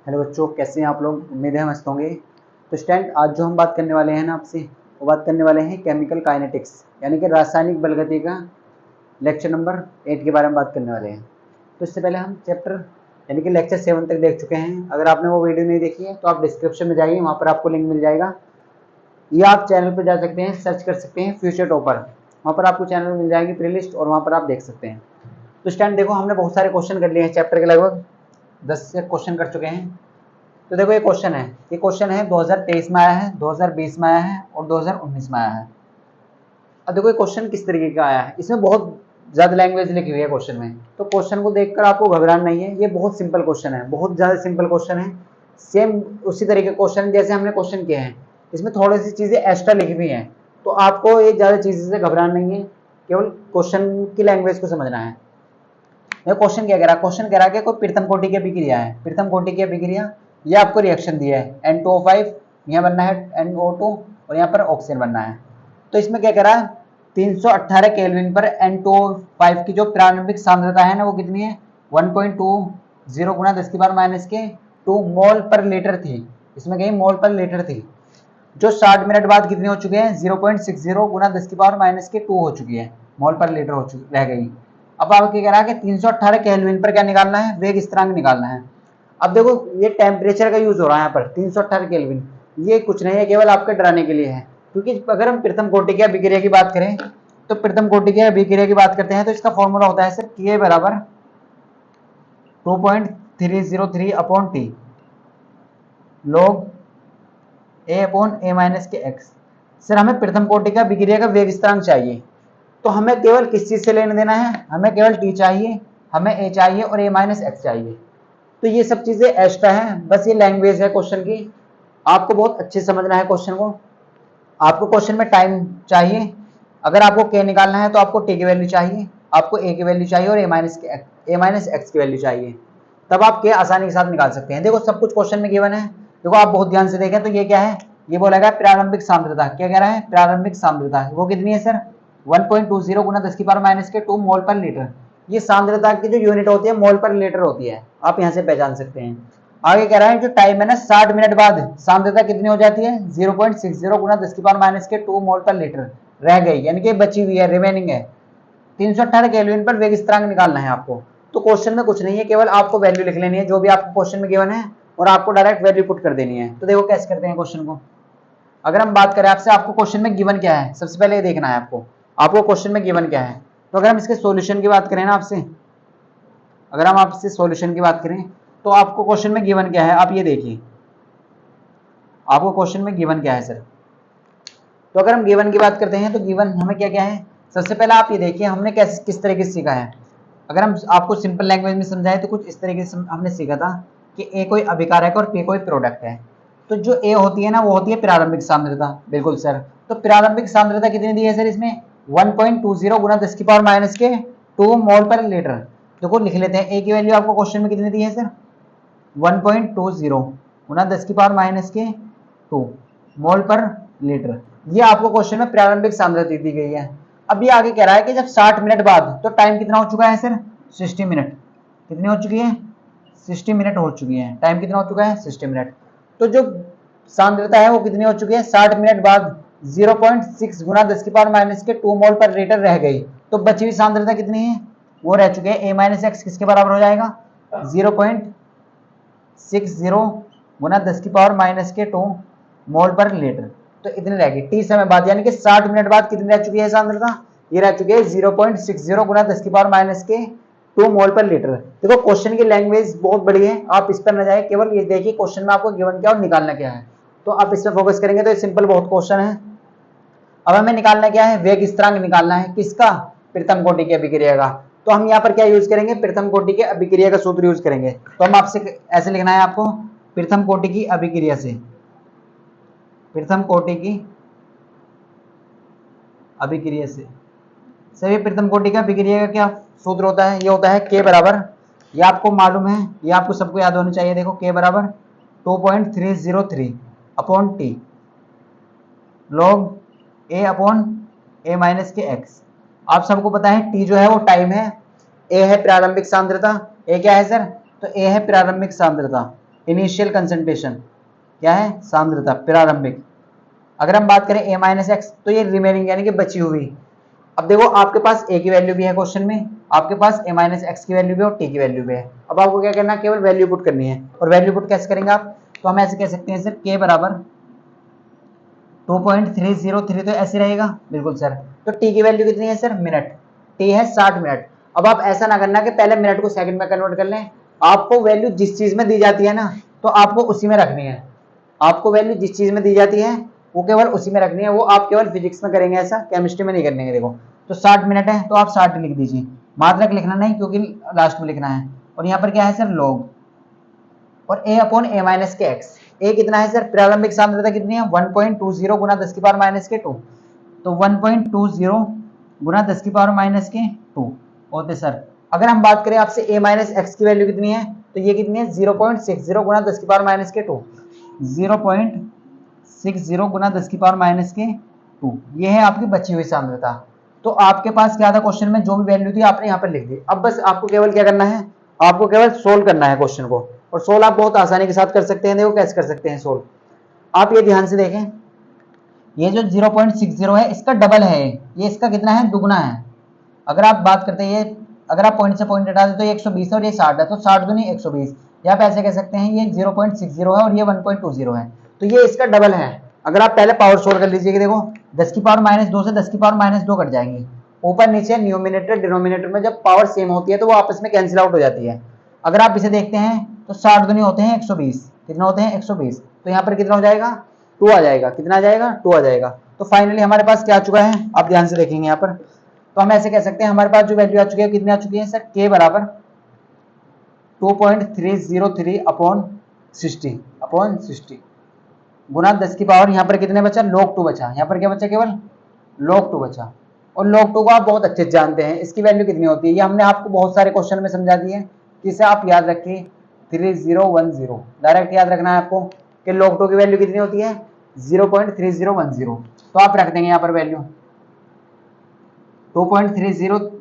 Hello बच्चों, कैसे हैं आप लोग। उम्मीद है मस्त होंगे। तो स्टूडेंट, आज जो हम बात करने वाले हैं ना आपसे, वो बात करने वाले हैं केमिकल काइनेटिक्स यानी कि रासायनिक बलगति का लेक्चर नंबर 8 के बारे में बात करने वाले हैं। तो इससे पहले हम चैप्टर यानी कि लेक्चर 7 तक देख चुके हैं। अगर आपने वो वीडियो नहीं देखी है तो आप डिस्क्रिप्शन में जाइए, वहाँ पर आपको लिंक मिल जाएगा, या आप चैनल पर जा सकते हैं, सर्च कर सकते हैं फ्यूचर टॉपर, वहाँ पर आपको चैनल में मिल जाएगी प्लेलिस्ट और वहाँ पर आप देख सकते हैं। तो स्टूडेंट देखो, हमने बहुत सारे क्वेश्चन कर लिए हैं चैप्टर के, लगभग 10 से क्वेश्चन कर चुके हैं। तो देखो ये क्वेश्चन है 2023 में आया है, 2020 में आया है और 2019 में आया है। अब देखो ये क्वेश्चन किस तरीके का आया है, इसमें बहुत ज़्यादा लैंग्वेज लिखी हुई है क्वेश्चन में। तो क्वेश्चन को देखकर आपको घबराना नहीं है, ये बहुत सिंपल क्वेश्चन है, बहुत ज़्यादा सिंपल क्वेश्चन है। सेम उसी तरीके क्वेश्चन जैसे हमने क्वेश्चन किए हैं, इसमें थोड़ी सी चीज़ें एक्स्ट्रा लिखी हुई हैं। तो आपको ये ज़्यादा चीज़ें से घबराना नहीं है, केवल क्वेश्चन की लैंग्वेज को समझना है। क्वेश्चन क्या कह रहा है, क्वेश्चन कह रहा है कि कोई प्रथम कोटि की अभिक्रिया है, प्रथम कोटि की अभिक्रिया, ये आपको रिएक्शन दिया है N2O5, यहाँ बनना है NO2 और यहाँ पर ऑक्सीजन बनना है। तो इसमें क्या कह रहा है, 318 केल्विन पर N2O5 की जो प्रारंभिक सांद्रता है ना, वो कितनी है 1.20 गुना 10⁻⁻2 मोल पर लीटर थी। इसमें कहीं मोल पर लीटर थी, जो 60 मिनट बाद कितनी हो चुके हैं 0.60 गुना 10⁻⁻2 हो चुकी है, मोल पर लीटर हो चुकी रह गई। अब आप क्या कह रहा है कि 318 केल्विन पर क्या निकालना है, वेग स्थिरांक निकालना है। अब देखो ये टेम्परेचर का यूज हो रहा है यहाँ पर 318 केल्विन, ये कुछ नहीं है, केवल आपके डराने के लिए है। क्योंकि अगर हम प्रथम कोटि की अभिक्रिया की बात करें, तो प्रथम कोटि की अभिक्रिया की बात करते हैं तो इसका फॉर्मूला होता है सर K बराबर 2.303 upon T log A upon A-x। Sir हमें प्रथम कोटि का अभिक्रिया का वेग स्थिरांक चाहिए, तो हमें केवल किस चीज से लेने देना है, हमें केवल T चाहिए, हमें A चाहिए और A-x चाहिए। तो ये सब चीजें एक्स्ट्रा हैं, बस ये लैंग्वेज है क्वेश्चन की, आपको बहुत अच्छे समझना है क्वेश्चन को। आपको क्वेश्चन में टाइम चाहिए, अगर आपको K निकालना है तो आपको T की वैल्यू चाहिए, आपको A की वैल्यू चाहिए और A-x की वैल्यू चाहिए, तब आप K आसानी के साथ निकाल सकते हैं। देखो सब कुछ क्वेश्चन में गिवन है, देखो आप बहुत ध्यान से देखें तो ये क्या है, ये बोला प्रारंभिक सांद्रता। क्या कह रहा है, प्रारंभिक सांद्रता वो कितनी है सर 1.20 गुना 10⁻⁻2 मोल पर लीटर। ये सांद्रता की जो यूनिट होती है मोल पर लीटर होती है, आप यहाँ से पहचान सकते हैं। आगे कह रहा है जो टाइम है ना 60 मिनट बाद सांद्रता कितनी हो जाती है 0.60 गुना 10⁻⁻2 मोल पर लीटर रह गई, यानी कि बची हुई है, रिमेनिंग है। 318 केल्विन पर वेग स्थिरांक निकालना है आपको। तो क्वेश्चन में कुछ नहीं है, केवल आपको वैल्यू लिख लेनी है जो भी आपको क्वेश्चन में गिवन है, और आपको डायरेक्ट वैल्यू पुट कर देनी है। तो देखो कैसे करते हैं क्वेश्चन को। अगर हम बात करें आपसे, आपको क्वेश्चन में गिवन क्या है, सबसे पहले ये देखना है आपको क्वेश्चन में गिवन क्या है। तो अगर हम इसके सॉल्यूशन की बात करें ना आपसे, अगर हम आपसे सॉल्यूशन की बात करें तो आपको क्वेश्चन में गिवन क्या है, आप ये देखिए आपको क्वेश्चन में गिवन क्या है सर। तो अगर हम गिवन की बात करते हैं तो गिवन हमें क्या क्या है, सबसे पहले आप ये देखिए हमने कैसे किस तरीके से सीखा है। अगर हम आपको सिंपल लैंग्वेज में समझाएं तो कुछ इस तरीके से हमने सीखा था कि ए कोई अभिकारक और पी कोई प्रोडक्ट है। तो जो ए होती है ना वो होती है प्रारंभिक सांद्रता, बिल्कुल सर। तो प्रारंभिक सांद्रता कितनी दी है सर इसमें 1.20 गुना 10⁻⁻2 मोल पर लीटर। देखो लिख लेते हैं, ए की वैल्यू आपको क्वेश्चन में कितनी दी है सर 1.20 गुना 10⁻⁻2 मोल पर लीटर। ये आपको क्वेश्चन में प्रारंभिक सांद्रता दी गई है। अब ये आगे कह रहा है कि जब 60 मिनट बाद, तो टाइम कितना हो चुका है सर 60 मिनट, कितनी हो चुकी है 60 मिनट हो चुकी है, टाइम कितना हो चुका है 60 मिनट। तो जो सांद्रता है वो कितनी हो चुकी है 60 मिनट बाद 0.6 गुना 10⁻⁻2 मोल पर लीटर रह गई। तो बची हुई सांद्रता कितनी है, वो रह चुके हैं A-x किसके बराबर हो जाएगा 0.60 गुना 10⁻⁻2 मोल पर लीटर। तो इतनी रहेगी टी समय बाद, यानी कि 60 मिनट बाद कितनी रह चुकी है सांद्रता, ये रह चुकी है 0.60 गुना 10⁻⁻2 मोल पर लीटर। देखो क्वेश्चन की लैंग्वेज बहुत बड़ी है, आप इस पर न जाए, केवल ये देखिए क्वेश्चन में आपको गिवन क्या और निकालना क्या है। तो आप इस पर फोकस करेंगे तो ये सिंपल बहुत क्वेश्चन है। अब हमें निकालना क्या है, वेग स्थिरांक निकालना है, किसका प्रथम कोटि की अभिक्रिया का। तो हम यहाँ पर क्या यूज करेंगे, प्रथम कोटि के अभिक्रिया का सूत्र यूज करेंगे। तो हम आपसे ऐसे लिखना है आपको, प्रथम कोटि की अभिक्रिया से, प्रथम कोटि की अभिक्रिया से सभी प्रथम कोटि का अभिक्रिया का क्या सूत्र होता है, ये होता है K बराबर, ये आपको मालूम है, ये आपको सबको याद होना चाहिए। देखो K बराबर 2.303 upon T log A upon A-x। आप सबको पता है T जो है वो टाइम है, A है प्रारंभिक सांद्रता, A क्या है सर, तो A है प्रारंभिक सांद्रता, इनिशियल कंसंट्रेशन क्या है, सांद्रता प्रारंभिक। अगर हम बात करें a माइनस एक्स तो ये रिमेनिंग यानी कि बची हुई। अब देखो आपके पास a की वैल्यू भी है क्वेश्चन में, आपके पास a माइनस एक्स की वैल्यू भी और t की वैल्यू भी है। अब आपको क्या करना है, केवल वैल्यू पुट करनी है। और वैल्यू पुट कैसे करेंगे आप, तो हम ऐसे कह सकते हैं सर k बराबर 2.303 तो ऐसे रहेगा, बिल्कुल सर। तो t की वैल्यू कितनी है सर, मिनट, t है 60 मिनट। अब आप ऐसा ना करना कि पहले मिनट को सेकंड में कन्वर्ट कर लें, आपको वैल्यू जिस चीज में दी जाती है ना तो आपको उसी में रखनी है। आपको वैल्यू जिस चीज में दी जाती है वो केवल उसी में रखनी है, वो आप केवल फिजिक्स में करेंगे, ऐसा केमिस्ट्री में नहीं करने। देखो तो 60 मिनट है तो आप 60 लिख दीजिए, मात्रक लिखना नहीं क्योंकि लास्ट में लिखना है। और यहाँ पर क्या है सर, लॉग, और a अपॉन a माइनस के एक्स। a कितना है सर, प्रारंभिक सांद्रता कितनी है, 1.20 गुना 10 की पावर माइनस के 2। तो 1.20 गुना 10 की पावर माइनस के 2 होते सर। अगर हम बात करें आपसे a माइनस एक्स की वैल्यू कितनी है, तो ये कितनी है 0.60 गुना 10 की पावर माइनस के 2। 0.60 गुना 10 की पावर माइनस के 2, ये है आपकी बची हुई सांद्रता। तो आपके पास क्या था क्वेश्चन में, जो भी वैल्यू थी आपने यहाँ पर लिख दी। अब बस आपको केवल क्या करना है, आपको केवल सोल्व करना है क्वेश्चन को। और सोल्व आप बहुत आसानी के साथ कर सकते हैं। देखो कैसे कर सकते हैं सोल्व, आप ये ध्यान से देखें, ये जो 0.60 है इसका डबल है, ये इसका कितना है, दुगुना है। अगर आप बात करते हैं ये, अगर आप पॉइंट से पॉइंट हटा दे तो ये 120 है और ये 60 है, तो 60 दूनी 120, या आप ऐसे कह सकते हैं ये 0.60 है और ये 1.20 है, तो ये इसका डबल है। अगर आप पहले पावर सोल्व कर लीजिए कि देखो 10 की पावर माइनस 2 से 10 की पावर माइनस 2 कट जाएंगी, ऊपर नीचे न्यूमिनेटर डिनोमिनेटर में जब पावर सेम होती है तो वो आपस में कैंसिल आउट हो जाती है। अगर आप इसे देखते हैं तो 60 दूनी होते हैं 120, कितना होते हैं 120, तो यहाँ पर कितना हो जाएगा, 2 आ जाएगा। कितना आ जाएगा, 2 आ जाएगा। तो फाइनली हमारे पास क्या आ चुका है, आप ध्यान से देखेंगे यहाँ पर, तो हम ऐसे कह सकते हैं हमारे पास जो वैल्यू आ चुकी है, कितनी आ चुकी है सर, k बराबर 2.303 अपॉन 60 गुना 10 की पावर, यहाँ पर कितने बचा, log 2 बचा। यहाँ पर क्या बचा, केवल log 2 बचा। और log 2 को आप बहुत अच्छे से जानते हैं, इसकी वैल्यू कितनी होती है, ये हमने आपको बहुत सारे क्वेश्चन में समझा दी है। जिसे आप याद रखिए 3010, डायरेक्ट याद रखना है आपको कि log 2 की वैल्यू कितनी होती है, 0.3010। तो आप रख देंगे यहाँ पर वैल्यू 2.30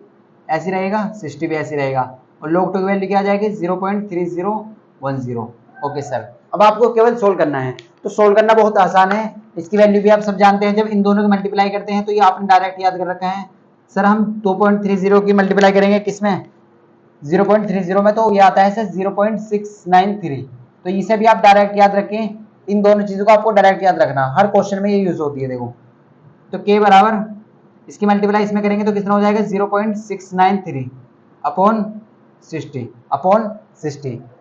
ऐसी रहेगा, 60 भी ऐसी रहेगा, और log 2 की वैल्यू क्या आ जाएगी, 0.3010। ओके सर, अब आपको केवल सोल्व करना है। तो सोल्व करना बहुत आसान है, इसकी वैल्यू भी आप सब जानते हैं। जब इन दोनों की मल्टीप्लाई करते हैं तो ये आपने डायरेक्ट याद कर रखा है। सर हम 2.30 की मल्टीप्लाई करेंगे किसमें, 0.30 में, तो ये आता है सर 0.693। तो इसे भी आप डायरेक्ट याद रखें, इन दोनों चीजों को आपको डायरेक्ट याद रखना, हर क्वेश्चन में ये यूज होती है। देखो तो k बराबर, इसकी मल्टीप्लाई इसमें करेंगे तो कितना हो जाएगा, 0.693 अपॉन 60।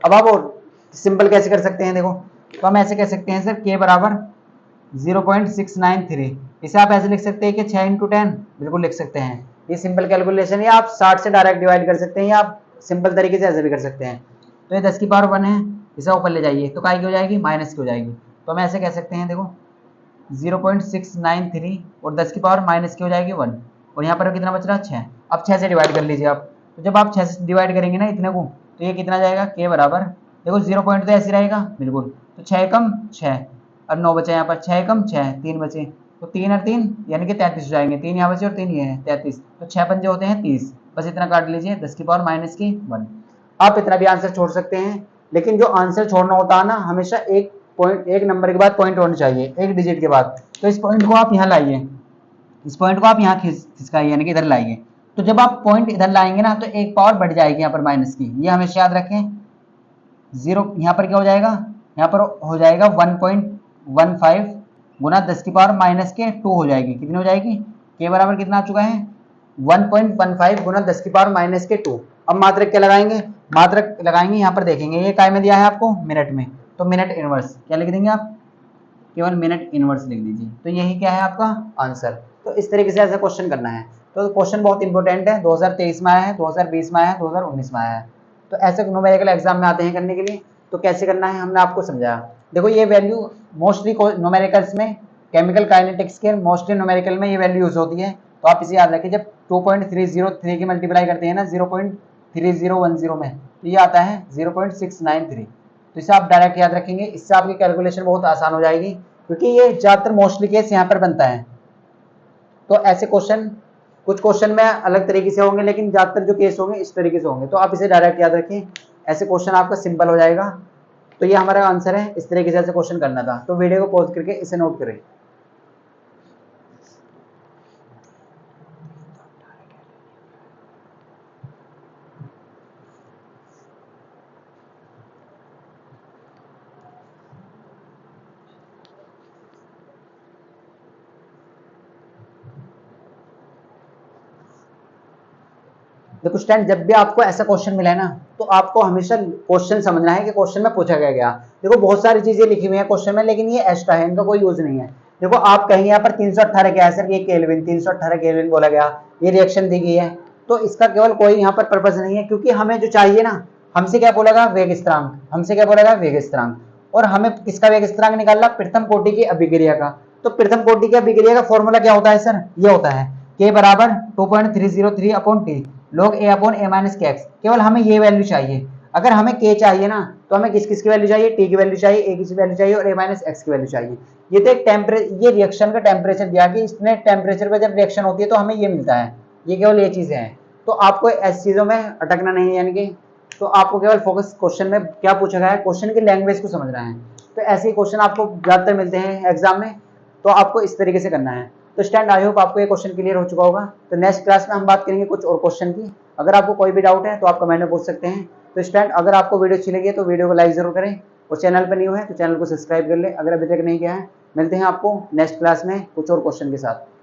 अब आप और सिंपल कैसे कर सकते हैं, देखो तो हम ऐसे कह सकते हैं सर k बराबर 0.693, इसे आप ऐसे लिख सकते हैं कि 6 × 10, बिल्कुल लिख सकते हैं। ये सिंपल कैलकुलेशन है, आप 60 से डायरेक्ट डिवाइड कर सकते हैं, या आप सिंपल तरीके से ऐसे भी कर सकते हैं। तो ये 10 की पावर 1 है, इसे ऊपर ले जाइए तो काय की हो जाएगी, माइनस की हो जाएगी। तो हम ऐसे कह सकते हैं, देखो 0.693 और 10 की पावर माइनस की हो जाएगी 1, और यहाँ पर कितना बच रहा है, 6। अब 6 से डिवाइड कर लीजिए आप, तो जब आप 6 से डिवाइड करेंगे ना इतने को, तो ये कितना जाएगा, k बराबर, देखो 0 पॉइंट तो ऐसे रहेगा बिल्कुल, तो 6 कम 6 और 9 बचे यहाँ पर, 6 कम 6 3 बचे, तो 3 और 3 यानी कि 33 हो जाएंगे, 3 यहाँ बचे और 3 ये है 33, तो 6 पंजे होते हैं 30, बस इतना काट लीजिए 10 की पावर माइनस की 1। आप इतना भी आंसर छोड़ सकते हैं, लेकिन जो आंसर छोड़ना होता है ना, हमेशा एक पॉइंट, एक नंबर के बाद पॉइंट होना चाहिए, एक डिजिट के बाद। तो इस पॉइंट को आप यहाँ लाइए, इस पॉइंट को आप यहाँ खिसकाइए, यानी कि इधर लाइए। तो जब आप पॉइंट इधर लाएंगे ना तो एक पावर बढ़ जाएगी यहाँ पर माइनस की, ये हमेशा याद रखें। 0 यहाँ पर क्या हो जाएगा, यहाँ पर हो जाएगा 1.15 गुना 10 की पावर माइनस के 2 हो जाएगी। कितनी हो जाएगी, k बराबर कितना आ चुका है, 1.15 गुना 10 की पावर माइनस के 2। अब मात्रक क्या लगाएंगे, मात्रक लगाएंगे यहाँ पर, देखेंगे ये काय में दिया है आपको, मिनट में, तो मिनट इनवर्स क्या लिख देंगे आप, केवल मिनट इनवर्स लिख दीजिए। तो यही क्या है आपका आंसर। तो इस तरीके से ऐसा क्वेश्चन करना है। तो क्वेश्चन बहुत इंपॉर्टेंट है, 2023 में आया है, 2020 में आया है, 2019 में आया है। तो ऐसे न्यूमेरिकल एग्जाम में आते हैं करने के लिए। तो कैसे करना है हमने आपको समझाया। देखो ये वैल्यू मोस्टली न्यूमेरिकल्स में, केमिकल काइनेटिक्स के मोस्टली न्यूमेरिकल में ये वैल्यू यूज होती है। तो आप इसे याद रखिए, जब 2.303 की मल्टीप्लाई करते हैं ना 0.3010 में, तो ये आता है 0.693। तो इसे आप डायरेक्ट याद रखेंगे, इससे आपकी कैलकुलेशन बहुत आसान हो जाएगी, क्योंकि ये ज्यादातर मोस्टली केस यहाँ पर बनता है। तो ऐसे क्वेश्चन, कुछ क्वेश्चन में अलग तरीके से होंगे, लेकिन ज्यादातर जो केस होंगे इस तरीके से होंगे। तो आप इसे डायरेक्ट याद रखें, ऐसे क्वेश्चन आपका सिंपल हो जाएगा। तो ये हमारा आंसर है। इस तरीके से क्वेश्चन करना था। तो वीडियो को पॉज करके इसे नोट करें। देखो स्टूडेंट, जब भी आपको ऐसा क्वेश्चन मिला है ना, तो आपको हमेशा क्वेश्चन समझना है कि क्वेश्चन में पूछा क्या। देखो बहुत सारी चीजें लिखी हुई है क्वेश्चन में, लेकिन ये एक्स्ट्रा है, इनका कोई यूज नहीं है। देखो आप कहेंगे यहाँ पर 318 क्या है सर, ये केल्विन 318 केल्विन बोला गया, ये रिएक्शन दी गई है, तो इसका केवल कोई यहाँ पर पर्पज नहीं है, क्योंकि हमें जो चाहिए ना, हमसे क्या बोला गया, वेग स्थिरांक, हमसे क्या बोला गया, वेग स्थिरांक। और हमें किसका वेग स्थिरांक निकालना, प्रथम कोटि की अभिक्रिया का। तो प्रथम कोटि की अभिक्रिया का फॉर्मूला क्या होता है सर, ये होता है k बराबर 2.303 upon T log a upon a minus के एक्स। केवल हमें ये वैल्यू चाहिए। अगर हमें k चाहिए ना, तो हमें किस किस की वैल्यू चाहिए, t की वैल्यू चाहिए, a की वैल्यू चाहिए और a माइनस एक्स की वैल्यू चाहिए। ये तो एक ये रिएक्शन का टेम्परेचर दिया कि इतने टेम्परेचर पे जब रिएक्शन होती है तो हमें ये मिलता है। ये केवल ये चीजें हैं। तो आपको ऐसी चीजों में अटकना नहीं है, यानी कि तो आपको केवल फोकस क्वेश्चन में क्या पूछा गया है, क्वेश्चन की लैंग्वेज को समझना है। तो ऐसे ही क्वेश्चन आपको ज्यादातर मिलते हैं एग्जाम में, तो आपको इस तरीके से करना है। तो स्टूडेंट, आई होप आपको ये क्वेश्चन क्लियर हो चुका होगा। तो नेक्स्ट क्लास में हम बात करेंगे कुछ और क्वेश्चन की। अगर आपको कोई भी डाउट है तो आप कमेंट में पूछ सकते हैं। तो स्टूडेंट, अगर आपको वीडियो अच्छी लगी है तो वीडियो को लाइक जरूर करें, और चैनल पर न्यू है तो चैनल को सब्सक्राइब कर ले अगर अभी तक नहीं किया है। मिलते हैं आपको नेक्स्ट क्लास में कुछ और क्वेश्चन के साथ।